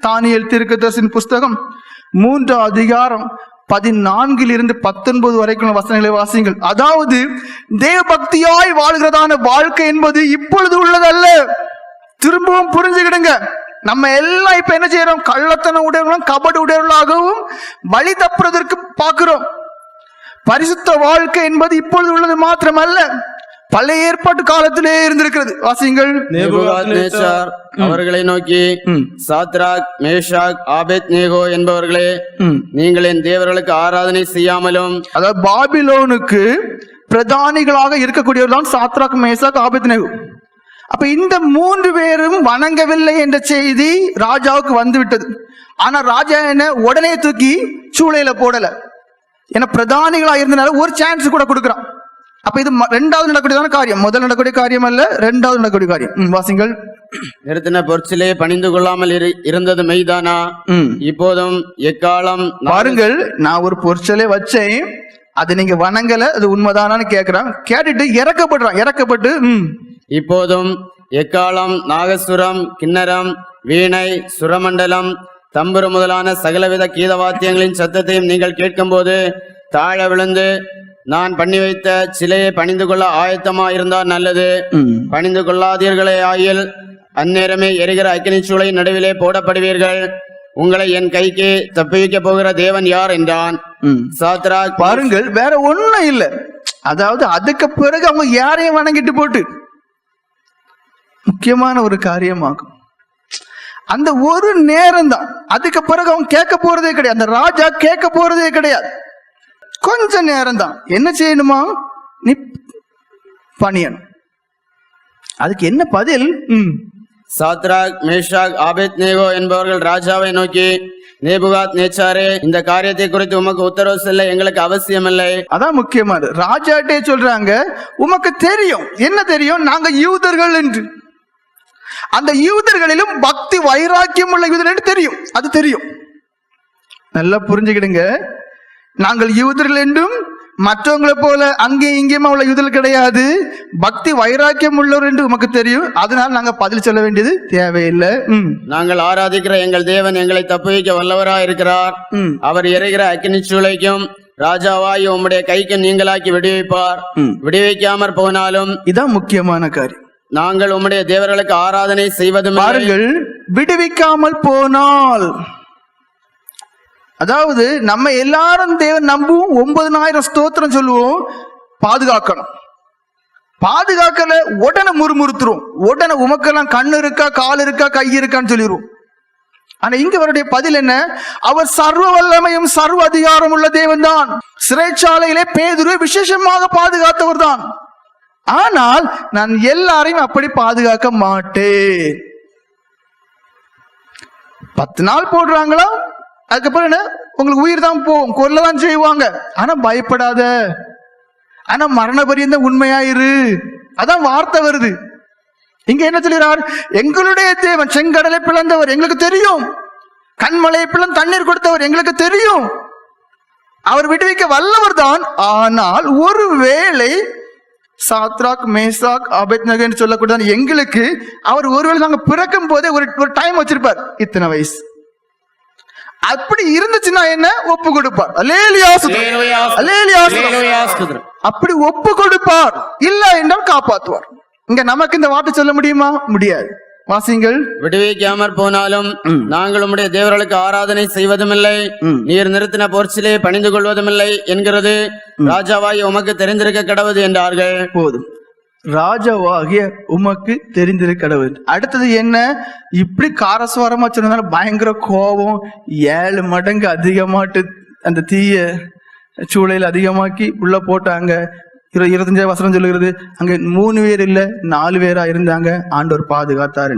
தானியேல் தீர்க்கதரிசியின் புஸ்தகம் 3 அதிகாரம் 14 19 வரைக்கும் வசனங்களை வாசிங்கள். அதாவது தேவபக்தியாய் வாழ்கிறதான வாழ்க்கை என்பது இப்பொழுது உள்ளதல்ல. திரும்பவும் புரிஞ்சுக்கிடுங்க. நம்ம எல்லாம் இப்ப என்ன செய்யறோம்? கள்ளத்தன உடையவர்களும் கபடு உடையவர்களாகவும் வழி தப்புறதற்கு பார்க்கிறோம். பரிசுத்த வாழ்க்கை என்பது இப்பொழுது உள்ளது மாத்திரமல்ல, பழைய ஏற்பாட்டு காலத்திலே இருந்திருக்கிறது. வாசிங்கள். நேபுகாத்நேச்சார் அவர்களை நோக்கி, சாத்ராக், மேஷாக், ஆபேத்நேகோ என்பவர்களே, நீங்கள் என் தேவர்களுக்கு ஆராதனை செய்யாமலும், அதாவது பாபிலோனுக்கு பிரதானிகளாக இருக்கக்கூடியவர் தான் சாத்ராக், மேஷாக், ஆபேத்நேகோ. அப்ப இந்த 3 பேரும் வணங்கவில்லை என்ற செய்தி ராஜாவுக்கு வந்து விட்டது. ஆனா ராஜா என்ன உடனே தூக்கி சூளையில போடல. ஏன்னா பிரதானிகளா இருந்தனால ஒரு சான்ஸ் கூட கொடுக்குறான். அப்ப இது 2வது நடக்கக்கூடியதான காரியம், முதல் நடக்கக்கூடிய காரியம் அல்ல, 2வது நடக்கக்கூடிய காரியம். வாசிங்கள். நிறுத்தின பொற்சிலே பணிந்து கொள்ளாமல் இருந்தது மெய்தானா? இப்போதும் எக்காலம் பாருங்கள், நான் ஒரு பொற்சிலை வச்சேன், அது நீங்க வணங்கல, அது உண்மைதானான்னு கேட்கிறான். கேட்டுட்டு இறக்கப்பட்டு இப்போதும் எக்காலம், நாகசுரம், கிண்ணரம், வீணை, சுரமண்டலம், தம்புரு முதலான சகலவித கீதவாத்தியங்களின் சத்தத்தையும் நீங்கள் கேட்கும் போது தாழ விழுந்து நான் பண்ணி வைத்த சிலையை பணிந்து கொள்ள ஆயத்தமா இருந்தால் நல்லது. பணிந்து கொள்ளாதீர்களே ஆயில் அந்நேரமே எரிகிற அக்கினி சூளை நடுவிலே போடப்படுவீர்கள். உங்களை என் கைக்கு தப்பிக்க போகிற தேவன் யார் என்றான். சாத்ராக், பாருங்கள், வேற ஒண்ணும் இல்லை. அதாவது அதுக்கு பிறகு அவங்க யாரையும் வணங்கிட்டு போட்டு முக்கியமான ஒரு காரியமாகும். அந்த ஒரு நேரம் தான். அதுக்கு பிறகு அவங்க கேட்க போறதே கிடையாது. அந்த ராஜா கேட்க போறதே கிடையாது. கொஞ்ச நேரம் தான். என்ன செய்யணுமா? நீ பணியணும். அதுக்கு என்ன பதில்? சாத்ராக், மேஷாக், ஆபேத்நேகோ என்பவர்கள் ராஜாவை நோக்கி, நேபுகாத் நேச்சாரே, இந்த காரியத்தை குறித்து உமக்கு உத்தரவு செல்ல எங்களுக்கு அவசியம் இல்லை. அதான் முக்கியமானது. ராஜாட்டே சொல்றாங்க, உமக்கு தெரியும். என்ன தெரியும்? நாங்க யூதர்கள் என்று. அந்த யூதர்களிலும் பக்தி வைராக்கியம் உள்ள யூதர் என்று தெரியும். அது தெரியும். நல்லா புரிஞ்சுக்கிடுங்க. நாங்கள் யூதர்கள் என்றும் மற்றவங்களை போல அங்கேயும் இங்கேயுமா உள்ள யூதர்கள் கிடையாது. பக்தி வைராக்கியம் உள்ளவர் என்று உமக்கு தெரியும். அதனால நாங்க பதில் சொல்ல வேண்டியது தேவையில்லை. நாங்கள் ஆராதிக்கிற எங்கள் தேவன் எங்களை தப்புவிக்க வல்லவராய் இருக்கிறார். அவர் எரிகிற அக்கினி சூளைக்கும் ராஜாவாய் உம்முடைய கைக்கு நீங்களாக்கி விடுவிப்பார். விடுவிக்காமற் போனாலும், இதான் முக்கியமான காரியம், நாங்கள் உம்முடைய தேவர்களுக்கு ஆராதனை செய்வதும். பாருங்கள், விடுவிக்காமல் போனால், அதாவது நம்ம எல்லாரும் தேவன் நம்புவோம், 9000 ஸ்தோத்திரம் சொல்லுவோம், பாதுகாக்கணும். பாதுகாக்கல உடனே முறுமுறுத்துரும். உடனே உமக்கெல்லாம் கண்ணு இருக்கா, கால் இருக்கா, கை இருக்கான்னு சொல்லிடுவோம். ஆனா இங்க அவருடைய பதில் என்ன? அவர் சர்வ வல்லமையும் சர்வ அதிகாரம் உள்ள தேவன் தான். சிறைச்சாலையிலே பேதுருவை விசேஷமாக பாதுகாத்தவர் தான். ஆனால் நான் எல்லாரையும் அப்படி பாதுகாக்க மாட்டேன். 10 நாள் போடுறாங்களா, அதுக்கப்புறம் என்ன? உங்களுக்கு உயிர் தான் போகும், கொல்லதான் செய்வாங்க. ஆனா பயப்படாத, ஆனா மரண பரியந்த உண்மையாயிரு. அதான் வார்த்தை வருது. இங்க என்ன சொல்கிறார்? எங்களுடைய தேவன் செங்கடலை பிளந்தவர் எங்களுக்கு தெரியும், கண்மலையை பிளந்து தண்ணீர் கொடுத்தவர் எங்களுக்கு தெரியும், அவர் விடுவிக்க வல்லவர் தான். ஆனால் ஒருவேளை சாத்ராக், மேஷாக், ஆபேத்நேகோ என்று சொல்லக்கூடாது எங்களுக்கு அவர் ஒருவேளை நாங்க பிறக்கும் போதே ஒரு டைம் வச்சிருப்பார், இத்தனை வயசு. அப்படி இருந்துச்சுன்னா என்ன? ஒப்பு கொடுப்பார். அப்படி ஒப்பு கொடுப்பார். இல்ல என்றால் காப்பாற்றுவார். இங்க நமக்கு இந்த வார்த்தை சொல்ல முடியுமா? முடியாது. வாசிங்கள். விடுவிக்காமற் போனாலும் நாங்கள் உம்முடைய தேவர்களுக்கு ஆராதனை செய்வதும் இல்லை, நீர் நிறுத்தின பொற்சிலே பணிந்து கொள்வதும் இல்லை என்கிறது ராஜாவாகிய உமக்கு தெரிந்திருக்க கடவுது என்றார்கள். போதும், ராஜாவாகிய உமக்கு தெரிந்திருக்க கடவுது. அடுத்தது என்ன? இப்படி காரஸ்வரமா சொன்னதால பயங்கர கோபம் 7 மடங்கு அதிகமாட்டு அந்த தீய சூளையில் அதிகமாக்கி உள்ள போட்டாங்க. 25 வசனம் சொல்லுகிறது, அங்க 3 பேர் இல்ல 4 பேரா இருந்தாங்க. ஆண்டவர் பாதுகாத்தார்.